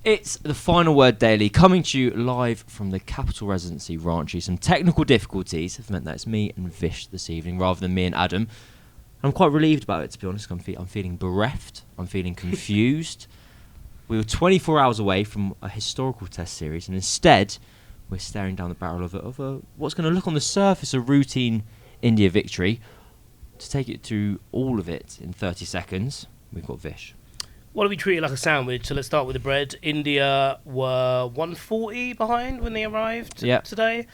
It's the Final Word Daily, coming to you live from the capital residency, Ranchi. Some technical difficulties have meant that it's me and Vish this evening, rather than me and Adam. I'm quite relieved about it, to be honest. I'm feeling bereft. I'm feeling confused. We were 24 hours away from a historical test series, and instead, we're staring down the barrel of a what's going to look on the surface a routine India victory. To take it through all of it in 30 seconds, we've got Vish. Why don't we treat it like a sandwich? So let's start with the bread. India were 140 behind when they arrived today.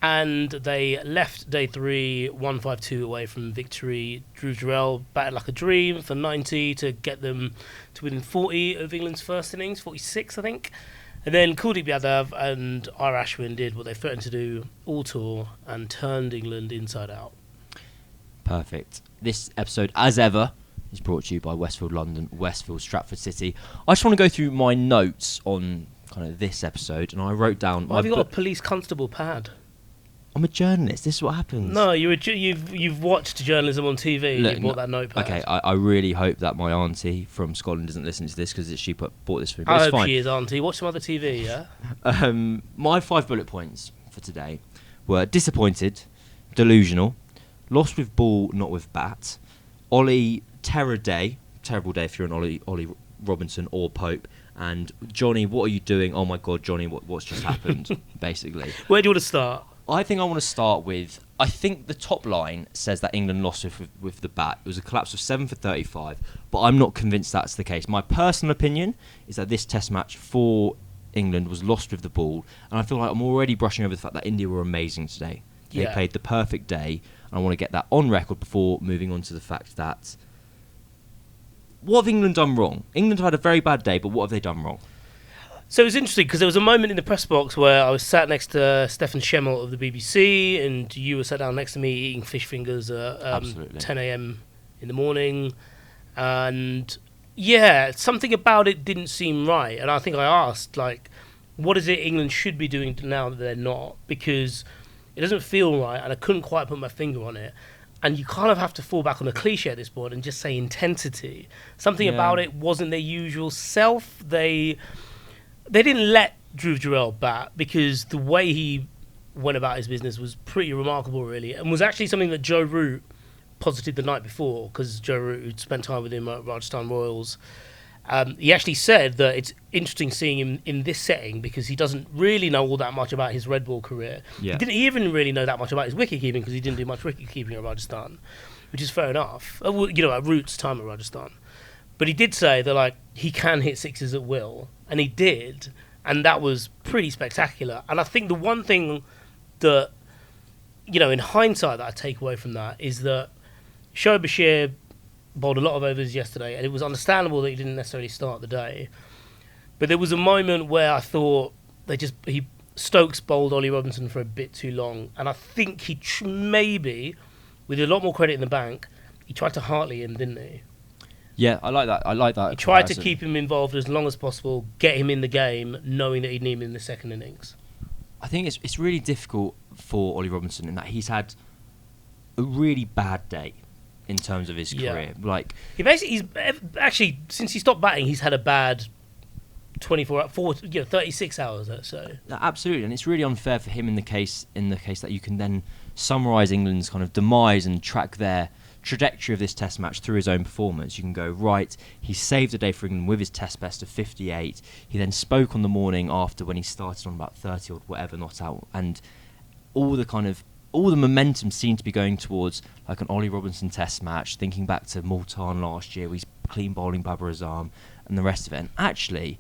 And they left day 3 152 away from victory. Dhruv Jurel batted like a dream for 90 to get them to within 40 of England's first innings, 46 I think. And then Kuldeep Yadav and R. Ashwin did what they threatened to do all tour and turned England inside out. Perfect. This episode, as ever, is brought to you by Westfield London, Westfield Stratford City. I just want to go through my notes on kind of this episode, and I wrote down... Why have you got a police constable pad? I'm a journalist. This is what happens. No, you've watched journalism on TV. Look, you bought that notepad. Okay, I really hope that my auntie from Scotland doesn't listen to this because she bought this for me. I hope she is, auntie. Watch some other TV, yeah? My 5 bullet points for today were disappointed, delusional, lost with ball, not with bat, Ollie, terrible day if you're an Ollie Robinson or Pope, and Johnny, what are you doing? Oh my God, Johnny, what's just happened, basically. Where do you want to start? I think I want to start with, I think the top line says that England lost with the bat. It was a collapse of 7 for 35, but I'm not convinced that's the case. My personal opinion is that this test match for England was lost with the ball, and I feel like I'm already brushing over the fact that India were amazing today. They played the perfect day, and I want to get that on record before moving on to the fact that... What have England done wrong? England have had a very bad day, but what have they done wrong? So it was interesting because there was a moment in the press box where I was sat next to Stefan Schemmel of the BBC, and you were sat down next to me eating fish fingers at 10 a.m. in the morning. And yeah, something about it didn't seem right. And I think I asked, like, what is it England should be doing now that they're not? Because it doesn't feel right, and I couldn't quite put my finger on it. And you kind of have to fall back on a cliche at this point and just say intensity. Something about it wasn't their usual self. They didn't let Dhruv Jurel bat because the way he went about his business was pretty remarkable, really, and was actually something that Joe Root posited the night before, because Joe Root, who'd spent time with him at Rajasthan Royals, he actually said that it's interesting seeing him in this setting because he doesn't really know all that much about his red ball career. Yeah. He didn't even really know that much about his wicket keeping because he didn't do much wicket keeping at Rajasthan, which is fair enough. At Root's time at Rajasthan. But he did say that, like, he can hit sixes at will, and he did, and that was pretty spectacular. And I think the one thing that, in hindsight that I take away from that is that Shoaib Bashir bowled a lot of overs yesterday, and it was understandable that he didn't necessarily start the day. But there was a moment where I thought Stokes bowled Ollie Robinson for a bit too long, and I think he maybe, with a lot more credit in the bank, he tried to Hartley him, didn't he? Yeah, I like that. He tried to keep him involved as long as possible, get him in the game, knowing that he'd need him in the second innings. I think it's really difficult for Ollie Robinson in that he's had a really bad day in terms of his career. Like he's actually since he stopped batting, he's had a bad 36 hours. Let's say. Absolutely, and it's really unfair for him in the case that you can then summarise England's kind of demise and track their trajectory of this test match through his own performance. You can go, right, he saved the day for England with his test best of 58. He then spoke on the morning after when he started on about 30 or whatever not out, and all the momentum seemed to be going towards like an Ollie Robinson test match, thinking back to Multan last year, where he's clean bowling Babar Azam and the rest of it. And actually,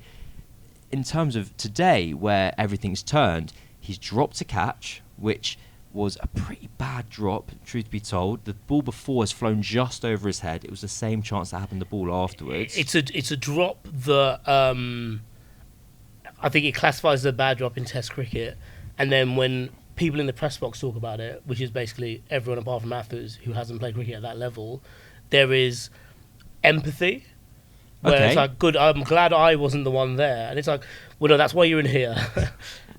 in terms of today, where everything's turned, he's dropped a catch, which was a pretty bad drop, truth be told. The ball before has flown just over his head. It was the same chance that happened the ball afterwards. It's a drop that I think it classifies as a bad drop in Test cricket. And then when people in the press box talk about it, which is basically everyone apart from Mathers who hasn't played cricket at that level, there is empathy. Where it's like, good, I'm glad I wasn't the one there. And it's like, well, no, that's why you're in here.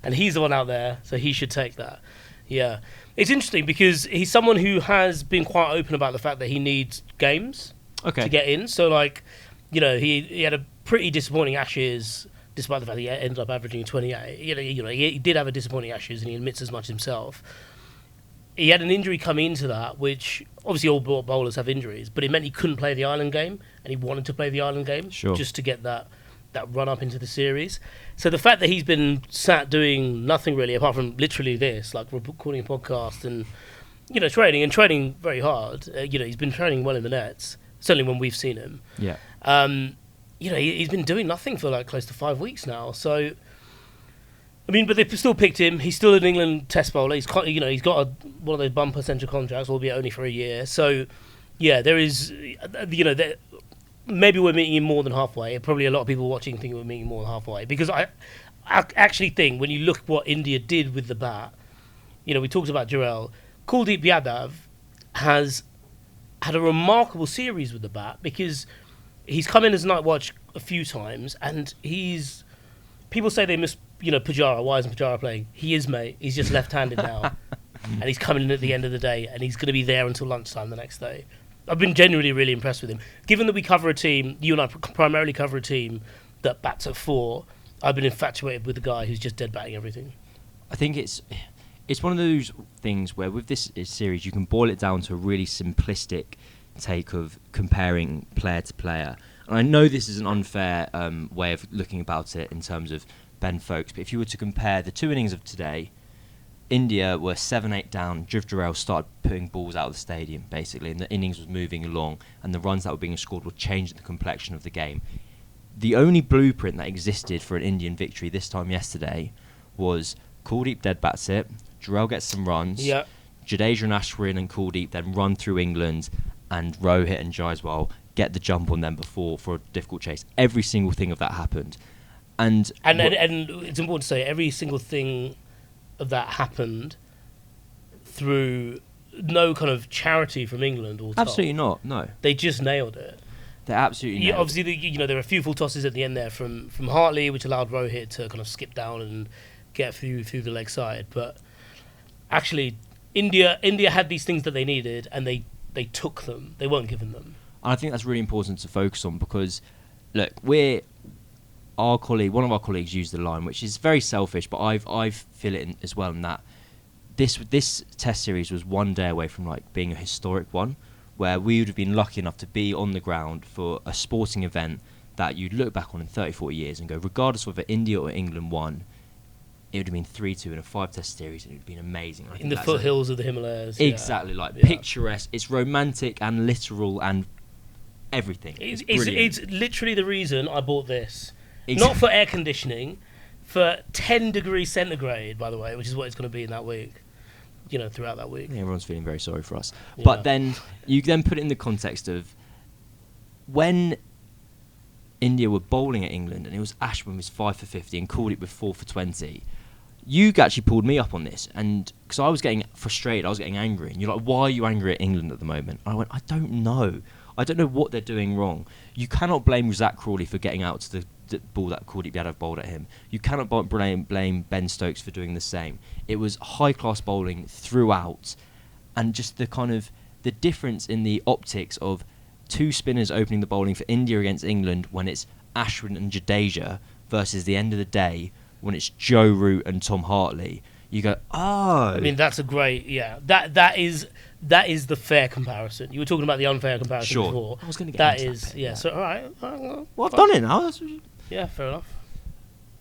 And he's the one out there, so he should take that. Yeah. It's interesting because he's someone who has been quite open about the fact that he needs games to get in. So, like, he had a pretty disappointing Ashes despite the fact that he ended up averaging 28. He did have a disappointing Ashes, and he admits as much himself. He had an injury coming into that, which obviously all bowlers have injuries, but it meant he couldn't play the Ireland game, and he wanted to play the Ireland game just to get that run up into the series. So the fact that he's been sat doing nothing really, apart from literally this, like recording a podcast and training very hard. He's been training well in the nets, certainly when we've seen him. Yeah. He's been doing nothing for like close to 5 weeks now. So, I mean, but they've still picked him. He's still an England Test bowler. He's got one of those bumper central contracts, albeit only for a year. So, yeah, there is, maybe we're meeting him more than halfway. Probably a lot of people watching think we're meeting more than halfway, because I actually think when you look at what India did with the bat, we talked about Jarrell. Kuldeep Yadav has had a remarkable series with the bat, because he's come in as night watch a few times, and people say they miss Pujara. Why isn't Pujara playing? He is, mate. He's just left-handed now, and he's coming in at the end of the day, and he's going to be there until lunchtime the next day. I've been genuinely really impressed with him. Given that we cover a team, you and I primarily cover a team that bats at 4, I've been infatuated with the guy who's just dead batting everything. I think it's one of those things where with this series you can boil it down to a really simplistic take of comparing player to player. And I know this is an unfair way of looking about it in terms of Ben Foakes, but if you were to compare the 2 innings of today, India were 7-8 down. Dhruv Jarrell started putting balls out of the stadium, basically, and the innings was moving along, and the runs that were being scored were changing the complexion of the game. The only blueprint that existed for an Indian victory this time yesterday was Kuldeep dead bats it, Jarrell gets some runs, Jadeja and Ashwin and Kuldeep then run through England, and Rohit and Jaiswal get the jump on them before for a difficult chase. Every single thing of that happened. And it's important to say every single thing of that happened through no kind of charity from England or absolutely not. No, they just nailed it. They absolutely nailed obviously it. There were a few full tosses at the end there from Hartley, which allowed Rohit to kind of skip down and get through the leg side. But actually, India had these things that they needed, and they took them. They weren't given them. And I think that's really important to focus on, because look, one of our colleagues used the line, which is very selfish, but I feel it as well, in that this Test series was one day away from like being a historic one, where we would have been lucky enough to be on the ground for a sporting event that you'd look back on in 30, 40 years and go, regardless of whether India or England won, it would have been 3-2 in a 5-test series, and it would have been amazing. In the foothills of the Himalayas. Exactly, picturesque. It's romantic and literal and everything. It's literally the reason I bought this. Not for air conditioning, for 10 degrees centigrade, by the way, which is what it's going to be in that week, throughout that week. Yeah, everyone's feeling very sorry for us. Yeah. But then you then put it in the context of when India were bowling at England, and it was Ashwin was 5 for 50 and called it with 4 for 20. You actually pulled me up on this, and because I was getting frustrated, I was getting angry, and you're like, why are you angry at England at the moment? And I went, I don't know what they're doing wrong. You cannot blame Zach Crawley for getting out to the ball that Kuldeep Yadav bowled at him. You cannot blame Ben Stokes for doing the same. It was high-class bowling throughout, and just the difference in the optics of 2 spinners opening the bowling for India against England when it's Ashwin and Jadeja versus the end of the day when it's Joe Root and Tom Hartley. You go, oh. I mean, that's a great, that is the fair comparison. You were talking about the unfair comparison before. I was going to get that into is, that bit, yeah. So, all right. Well, I've done it now. Yeah, fair enough.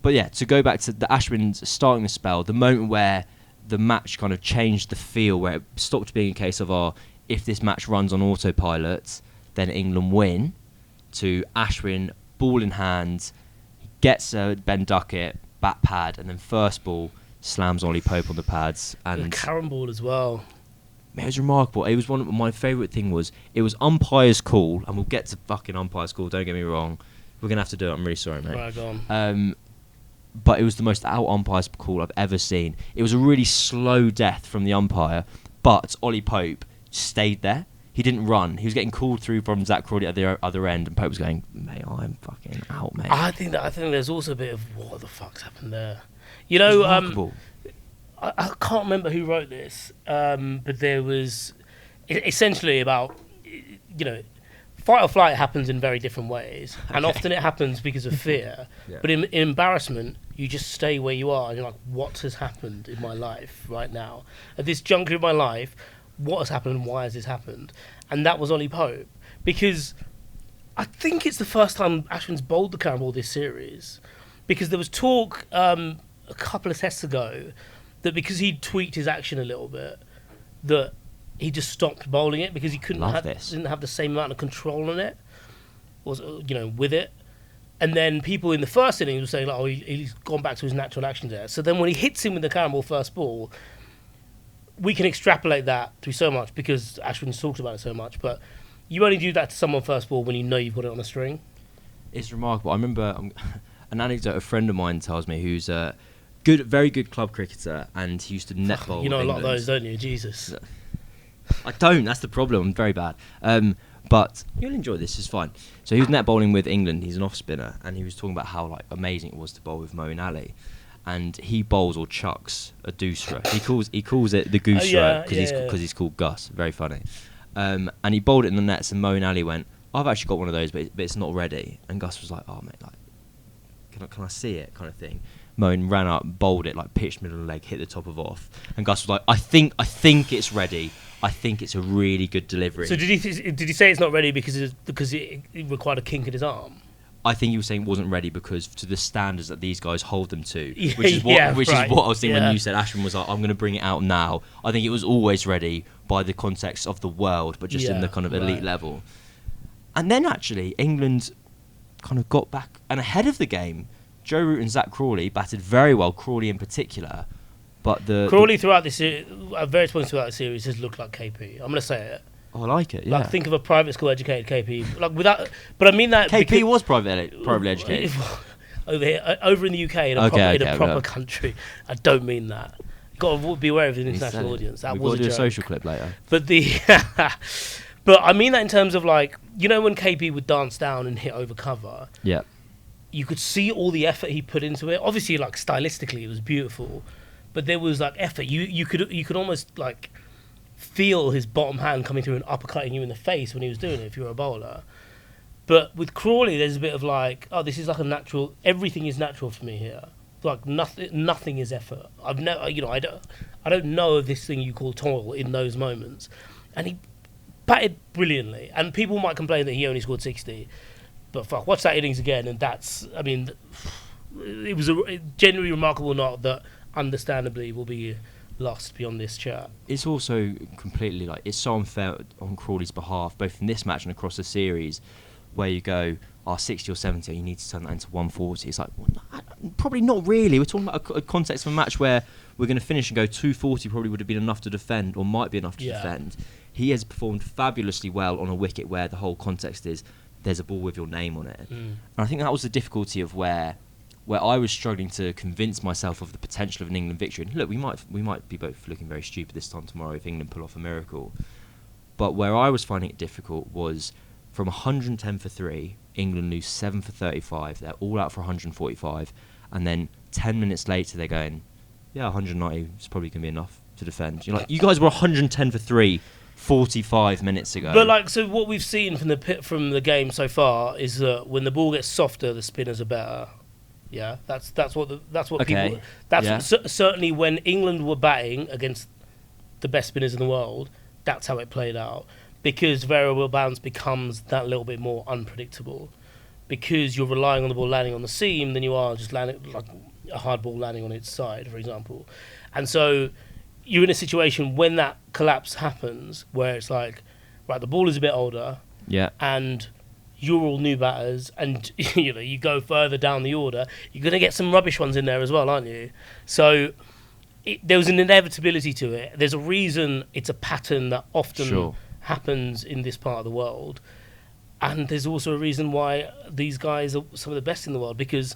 But yeah, to go back to the Ashwin's starting the spell, the moment where the match kind of changed the feel, where it stopped being a case of, if this match runs on autopilot, then England win, to Ashwin, ball in hand, gets a Ben Duckett, bat pad, and then first ball, slams Ollie Pope on the pads. And the Karen ball as well. It was remarkable. It was one of my favourite thing was, it was umpire's call, and we'll get to fucking umpire's call, don't get me wrong. We're going to have to do it, I'm really sorry, mate. Right, go on. But it was the most out umpire's call I've ever seen. It was a really slow death from the umpire, but Ollie Pope stayed there. He didn't run. He was getting called through from Zach Crawley at the other end, and Pope was going, mate, I'm fucking out, mate. I think there's also a bit of what the fuck's happened there. I can't remember who wrote this, but there was essentially about, fight or flight happens in very different ways, and often it happens because of fear. But in embarrassment, you just stay where you are, and you're like, what has happened in my life right now? At this juncture of my life, what has happened and why has this happened? And that was Ollie Pope, because I think it's the first time Ashwin's bowled the curveball this series, because there was talk a couple of tests ago that because he tweaked his action a little bit, that he just stopped bowling it because he didn't have the same amount of control on it, with it. And then people in the first innings were saying, like, oh, he's gone back to his natural action there. So then when he hits him with the curveball first ball, we can extrapolate that through so much because Ashwin's talked about it so much. But you only do that to someone first ball when you know you've got it on a string. It's remarkable. I remember an anecdote a friend of mine tells me who's a very good club cricketer, and he used to net bowl. You know with a lot of England. those, don't you? Jesus. I don't. That's the problem. I'm very bad. But you'll enjoy this. It's fine. So he was net bowling with England. He's an off spinner, and he was talking about how amazing it was to bowl with Moeen Ali. And he bowls or chucks a doosra. He calls it the goosra because he's called Gus. Very funny. And he bowled it in the nets, and Moeen Ali went, I've actually got one of those, but it's not ready. And Gus was like, oh mate, can I see it, kind of thing. Moeen ran up, bowled it, pitched middle of the leg, hit the top of off. And Gus was like, I think it's ready. I think it's a really good delivery. So did he say it's not ready because it required a kink in his arm? I think he was saying it wasn't ready because to the standards that these guys hold them to, which is what I was thinking when you said Ashwin was like, I'm going to bring it out now. I think it was always ready by the context of the world, but just in the kind of elite level. And then actually England kind of got back and ahead of the game. Joe Root and Zach Crawley batted very well, Crawley in particular. But Crawley throughout this series, at various points throughout the series, has looked like KP. I'm going to say it. Oh, I like it. Yeah. Think of a private school educated KP. But I mean that KP was privately educated over in the UK in a proper country. I don't mean that. You've got to be aware of the international audience. That was a joke. A social clip later. But but I mean that in terms of when KP would dance down and hit over cover. Yeah. You could see all the effort he put into it. Obviously, stylistically, it was beautiful, but there was effort. You could almost feel his bottom hand coming through and uppercutting you in the face when he was doing it. If you were a bowler, but with Crawley, there's a bit of this is a natural. Everything is natural for me here. Nothing is effort. I've never, I don't know of this thing you call toil in those moments, and he batted brilliantly. And people might complain that he only scored 60. But watch that innings again, and it was a genuinely remarkable knot that, understandably, will be lost beyond this chat. It's also completely it's so unfair on Crawley's behalf, both in this match and across the series, where you go, 60 or 70, you need to turn that into 140. It's probably not really. We're talking about a context of a match where we're going to finish and go 240 probably would have been enough to defend, or might be enough to defend. He has performed fabulously well on a wicket where the whole context is there's a ball with your name on it. And I think that was the difficulty of where I was struggling to convince myself of the potential of an England victory. And look, we might be both looking very stupid this time tomorrow if England pull off a miracle. But where I was finding it difficult was from 110 for 3, England lose 7 for 35. They're all out for 145. And then 10 minutes later, they're going, 190 is probably going to be enough to defend. You're like, you guys were 110 for 3 45 minutes ago. But so what we've seen from the game so far is that when the ball gets softer, the spinners are better. Yeah, that's what people. Certainly when England were batting against the best spinners in the world, that's how it played out. Because variable balance becomes that little bit more unpredictable. Because you're relying on the ball landing on the seam than you are just landing a hard ball landing on its side, for example. And so you're in a situation when that collapse happens where it's the ball is a bit older, and you're all new batters, and you go further down the order, you're going to get some rubbish ones in there as well, aren't you? So there was an inevitability to it. There's a reason it's a pattern that often happens in this part of the world, and there's also a reason why these guys are some of the best in the world, because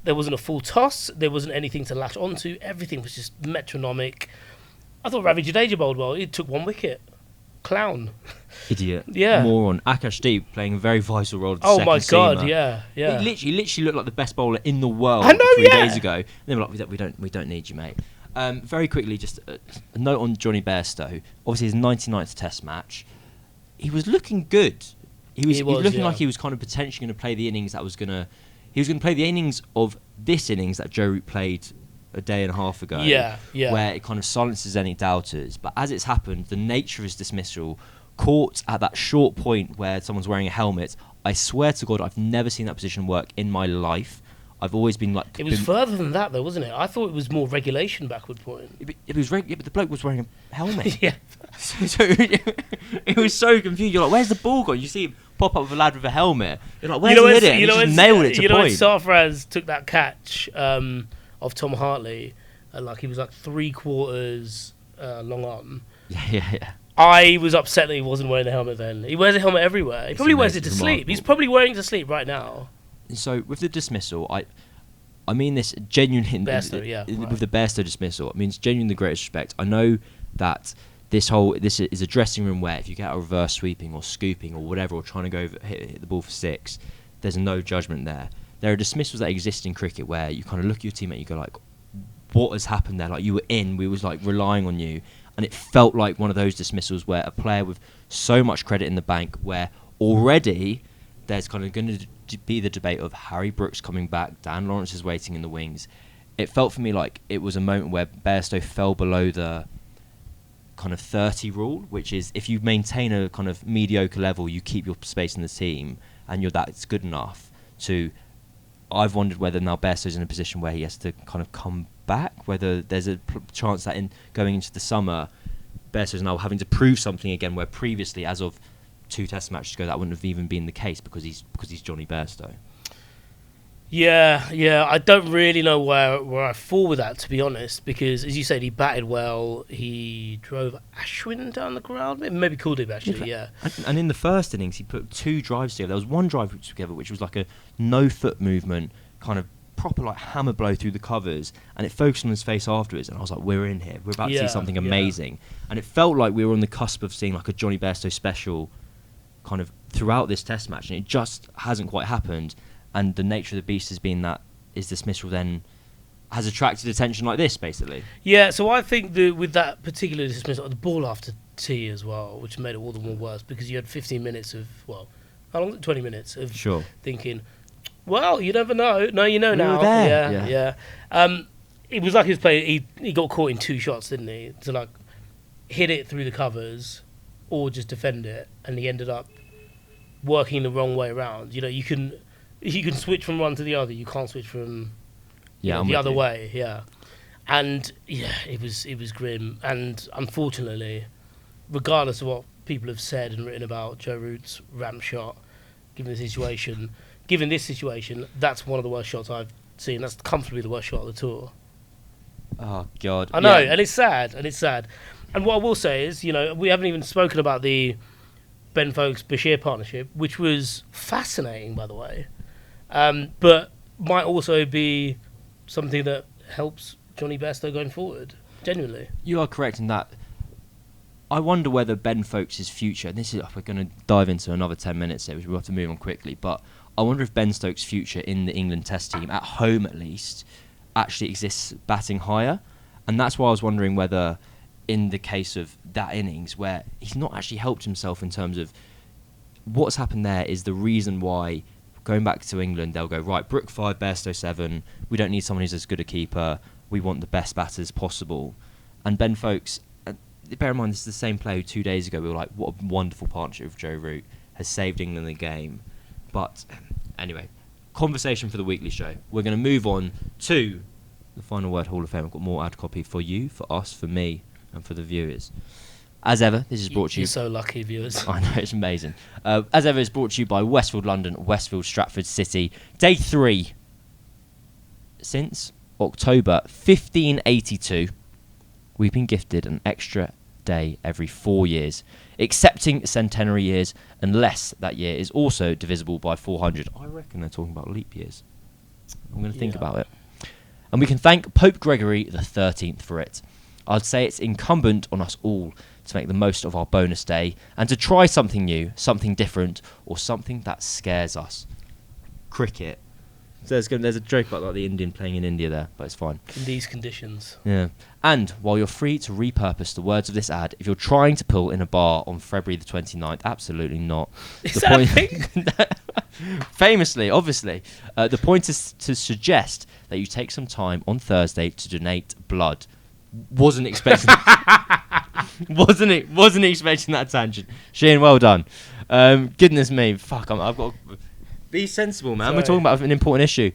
there wasn't a full toss. There wasn't anything to latch onto. Everything was just metronomic. I thought Ravi Jadeja bowled well. He took 1 wicket. Clown. Idiot. Yeah. Moron. Akashdeep playing a very vital role. Oh my God! Yeah. He literally looked like the best bowler in the world. I know, 3 days ago. And they were like, we don't need you, mate. Very quickly, just a note on Johnny Bairstow. Obviously, his 99th Test match. He was looking good He was looking like he was kind of potentially going to play the innings he was going to play the innings of this innings that Joe Root played a day and a half ago. Yeah. Where it kind of silences any doubters. But as it's happened, the nature of his dismissal, caught at that short point where someone's wearing a helmet, I swear to God, I've never seen that position work in my life. I've always been like... It was further than that, though, wasn't it? I thought it was more regulation backward point. It was but the bloke was wearing a helmet. Yeah. So it was so confused. You're like, where's the ball gone? You see him pop up with a lad with a helmet. You're like, where's he hit it? And he just nailed it to point. You know when Sarfaraz took that catch of Tom Hartley, and like he was like 3/4 long on. Yeah. I was upset that he wasn't wearing the helmet then. He wears a helmet everywhere. He probably wears it to sleep. He's probably wearing it to sleep right now. So with the dismissal, I mean this genuinely Bairstow, with the Bairstow dismissal, it means genuinely the greatest respect. I know that this is a dressing room where if you get a reverse sweeping or scooping or whatever, or trying to go hit the ball for 6, there's no judgment there. There are dismissals that exist in cricket where you kind of look at your teammate and you go like, what has happened there? Like, you were in, we was like relying on you, and it felt like one of those dismissals where a player with so much credit in the bank, where already there's kind of going to be the debate of Harry Brooks coming back, Dan Lawrence is waiting in the wings. It felt for me like it was a moment where Bairstow fell below the kind of 30 rule, which is if you maintain a kind of mediocre level, you keep your space in the team, and that's good enough to... I've wondered whether now Bairstow's in a position where he has to kind of come back, whether there's a chance that in going into the summer, Bairstow's now having to prove something again, where previously, as of 2 test matches ago, that wouldn't have even been the case because he's Johnny Bairstow. Yeah, I don't really know where I fall with that, to be honest, because as you said, he batted well. He drove Ashwin down the ground, maybe Kuldeep actually. Yeah. And in the first innings, he put 2 drives together. There was one drive together which was like a no foot movement, kind of proper like hammer blow through the covers, and it focused on his face afterwards. And I was like, we're in here. We're about to see something amazing. And it felt like we were on the cusp of seeing like a Johnny Bairstow special, kind of throughout this Test match, and it just hasn't quite happened. And the nature of the beast has been that his dismissal then has attracted attention like this, basically. Yeah, so I think with that particular dismissal, the ball after tea as well, which made it all the more worse, because you had 15 minutes of, how long was it? 20 minutes of thinking, well, you never know. No, you know now. Yeah. It was like he was playing, he got caught in 2 shots, didn't he? To like hit it through the covers or just defend it, and he ended up working the wrong way around. You know, you can switch from one to the other. You can't switch from the other way. Yeah, and it was grim. And unfortunately, regardless of what people have said and written about Joe Root's ramp shot, given this situation, that's one of the worst shots I've seen. That's comfortably the worst shot of the tour. Oh God, I know, and it's sad. And what I will say is, we haven't even spoken about the Ben Foakes-Bashir partnership, which was fascinating, by the way. But might also be something that helps Johnny Bairstow going forward. Genuinely, you are correct in that. I wonder whether Ben Foakes' future, and we're going to dive into another 10 minutes here, which we'll have to move on quickly, but I wonder if Ben Stokes' future in the England Test team, at home at least, actually exists batting higher. And that's why I was wondering whether, in the case of that innings, where he's not actually helped himself in terms of what's happened there, is the reason why, going back to England, they'll go, right, Brook 5, Bairstow 7, we don't need someone who's as good a keeper, we want the best batters possible. And Ben Foakes, bear in mind, this is the same player who 2 days ago we were like, what a wonderful partnership with Joe Root, has saved England the game. But anyway, conversation for the weekly show. We're going to move on to the Final Word Hall of Fame. I've got more ad copy for you, for us, for me, and for the viewers. As ever, this is brought to you... You're so lucky, viewers. I know, it's amazing. As ever, it's brought to you by Westfield London, Westfield Stratford City. Day 3. Since October 1582, we've been gifted an extra day every 4 years, excepting centenary years, unless that year is also divisible by 400. I reckon they're talking about leap years. I'm going to think about it. And we can thank Pope Gregory XIII for it. I'd say it's incumbent on us all to make the most of our bonus day and to try something new, something different, or something that scares us. Cricket. So there's a joke about like the Indian playing in India there, but it's fine. In these conditions. Yeah. And while you're free to repurpose the words of this ad, if you're trying to pull in a bar on February the 29th, absolutely not. Is that a thing? Famously, obviously, the point is to suggest that you take some time on Thursday to donate blood. Wasn't expecting wasn't expecting that tangent. Shane, well done. Goodness me, fuck, I've got to be sensible, man. Sorry. We're talking about an important issue.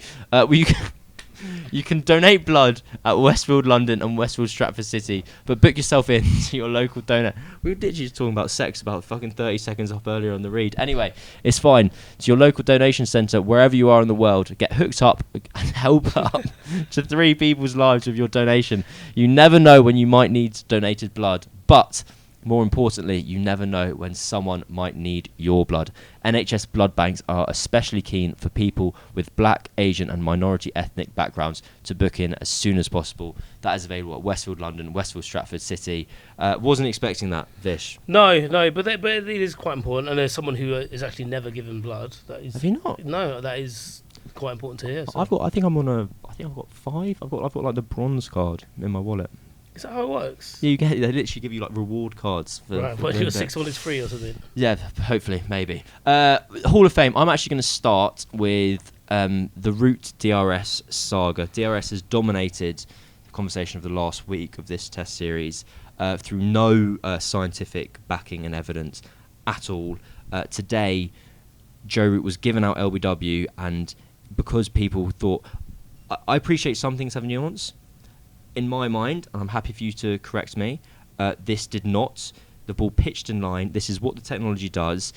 You can donate blood at Westfield London and Westfield Stratford City, but book yourself in to your local donor. We were literally just talking about sex about fucking 30 seconds up earlier on the read. Anyway, it's fine. To your local donation centre, wherever you are in the world, get hooked up and help up to 3 people's lives with your donation. You never know when you might need donated blood, but more importantly, you never know when someone might need your blood. NHS blood banks are especially keen for people with black, Asian and minority ethnic backgrounds to book in as soon as possible. That is available at Westfield London, Westfield Stratford City. Wasn't expecting that, Vish. No, but it is quite important. And there's someone who is actually never given blood. That is, have you not? No, that is quite important to hear. So. I've got 5. I've got like the bronze card in my wallet. Is that how it works? Yeah, they literally give you like reward cards. Right, but your 6th one is free or something? Yeah, hopefully, maybe. Hall of Fame, I'm actually going to start with the Root DRS saga. DRS has dominated the conversation of the last week of this test series through no scientific backing and evidence at all. Today, Joe Root was given out LBW, and because people thought... I appreciate some things have nuance. In my mind, and I'm happy for you to correct me, this did not. The ball pitched in line. This is what the technology does.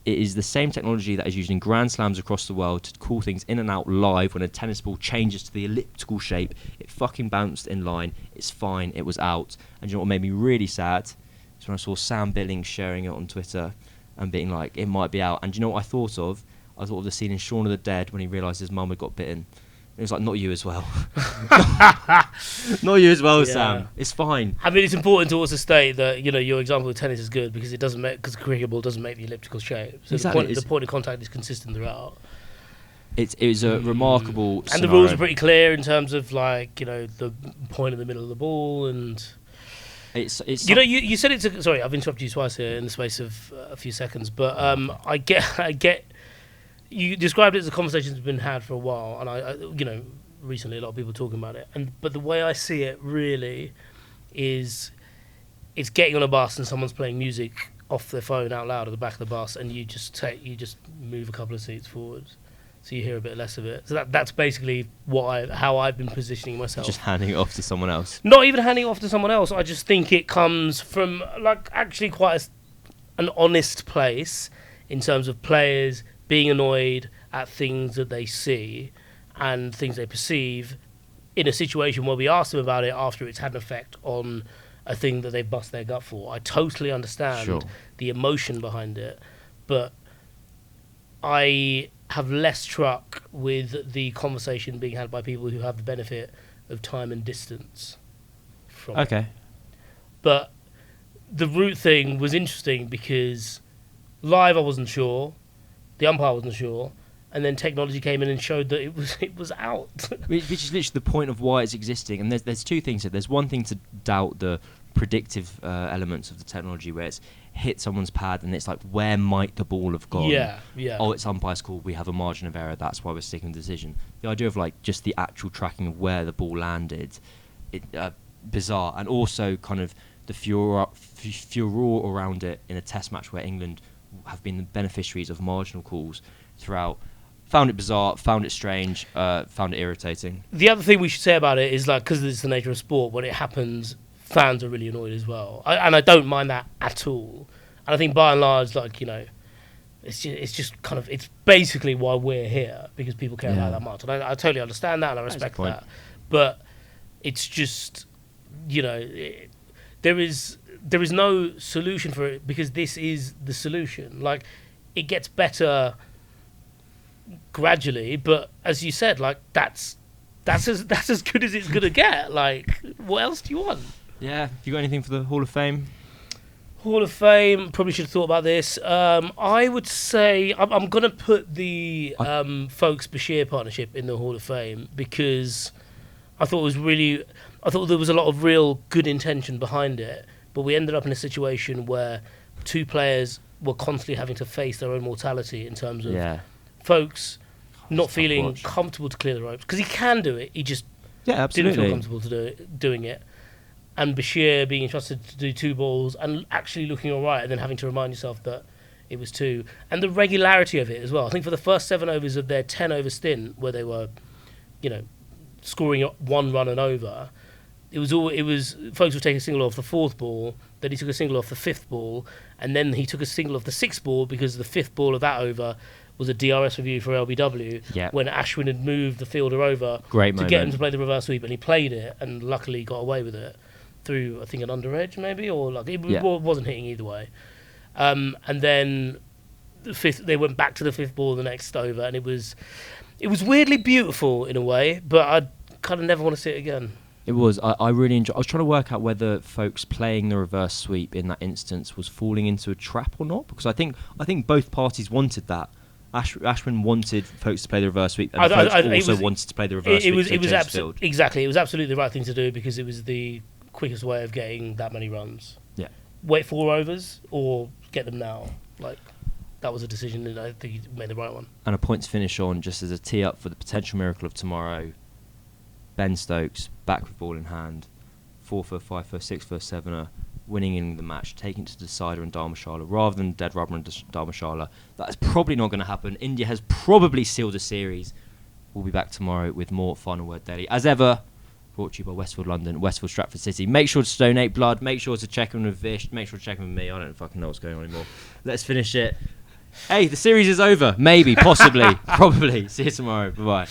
It is the same technology that is used in Grand Slams across the world to call things in and out live. When a tennis ball changes to the elliptical shape, it fucking bounced in line. It's fine. It was out. And you know what made me really sad? Is when I saw Sam Billings sharing it on Twitter and being like, it might be out. And do you know what I thought of? I thought of the scene in Shaun of the Dead when he realised his mum had got bitten. It was like, not you as well. Not you as well, yeah. Sam. It's fine. I mean, it's important to also state that, you know, your example of tennis is good because it doesn't make, because cricket ball doesn't make the elliptical shape. So exactly. the point of contact is consistent throughout. It was a remarkable and the rules are pretty clear in terms of, like, you know, the point in the middle of the ball and... It's you know, you said it's... Sorry, I've interrupted you twice here in the space of a few seconds, but I get... You described it as a conversation that's been had for a while, and I you know, recently a lot of people talking about it. But the way I see it really is, it's getting on a bus and someone's playing music off their phone out loud at the back of the bus, and you just move a couple of seats forward, so you hear a bit less of it. So that's basically how I've been positioning myself. Just handing it off to someone else. Not even handing it off to someone else. I just think it comes from, like, actually quite an honest place in terms of players being annoyed at things that they see and things they perceive in a situation where we ask them about it after it's had an effect on a thing that they've bust their gut for. I totally understand the emotion behind it, but I have less truck with the conversation being had by people who have the benefit of time and distance from it. But the Root thing was interesting because live I wasn't sure, the umpire wasn't sure, and then technology came in and showed that it was out. Which is literally the point of why it's existing. And there's two things here. There's one thing to doubt the predictive elements of the technology where it's hit someone's pad and it's like, where might the ball have gone? Yeah. Oh, it's umpire's call. We have a margin of error. That's why we're sticking with the decision. The idea of like just the actual tracking of where the ball landed, bizarre. And also kind of the furor around it in a test match where England have been the beneficiaries of marginal calls throughout. Found it bizarre, found it strange, found it irritating. The other thing we should say about it is, like, because it's the nature of sport, when it happens, fans are really annoyed as well. And I don't mind that at all. And I think by and large, like, you know, it's just kind of, it's basically why we're here, because people care about that much. And I totally understand that and I respect that. But it's just, you know, there is no solution for it, because this is the solution. Like, it gets better gradually, but as you said, like, that's as good as it's gonna get. Like, what else do you want? Yeah. Have you got anything for the Hall of Fame? Hall of Fame, probably should have thought about this. I would say I'm going to put the Folkes-Bashir partnership in the Hall of Fame because I thought there was a lot of real good intention behind it, but we ended up in a situation where two players were constantly having to face their own mortality in terms of Folkes not feeling comfortable to clear the ropes because he can do it, he just didn't feel comfortable doing it. And Bashir being entrusted to do 2 balls and actually looking all right and then having to remind yourself that it was 2. And the regularity of it as well. I think for the first 7 overs of their 10-over stint where they were, scoring 1 run and over, Folkes would take a single off the 4th ball, then he took a single off the 5th ball, and then he took a single off the 6th ball because the 5th ball of that over was a DRS review for LBW when Ashwin had moved the fielder over get him to play the reverse sweep, and he played it and luckily got away with it through, I think, an under edge maybe, or it wasn't hitting either way. And then they went back to the 5th ball the next over, and it was weirdly beautiful in a way, but I kind of never want to see it again. It was. I really enjoyed. I was trying to work out whether Folkes playing the reverse sweep in that instance was falling into a trap or not, because I think both parties wanted that. Ashwin wanted Folkes to play the reverse sweep, and Folkes also wanted to play the reverse sweep. It was exactly. It was absolutely the right thing to do because it was the quickest way of getting that many runs. Yeah. Wait 4 overs or get them now. That was a decision, and I think he made the right one. And a point to finish on, just as a tee up for the potential miracle of tomorrow. Ben Stokes, back with ball in hand, 4 for 5 for 6 for 7er, winning in the match, taking it to decider and Dharmashala rather than dead rubber and Dharmashala. That's probably not going to happen. India has probably sealed a series. We'll be back tomorrow with more Final Word Daily. As ever, brought to you by Westfield London, Westfield Stratford City. Make sure to donate blood. Make sure to check in with Vish. Make sure to check in with me. I don't fucking know what's going on anymore. Let's finish it. Hey, the series is over. Maybe, possibly, probably. See you tomorrow. Bye-bye.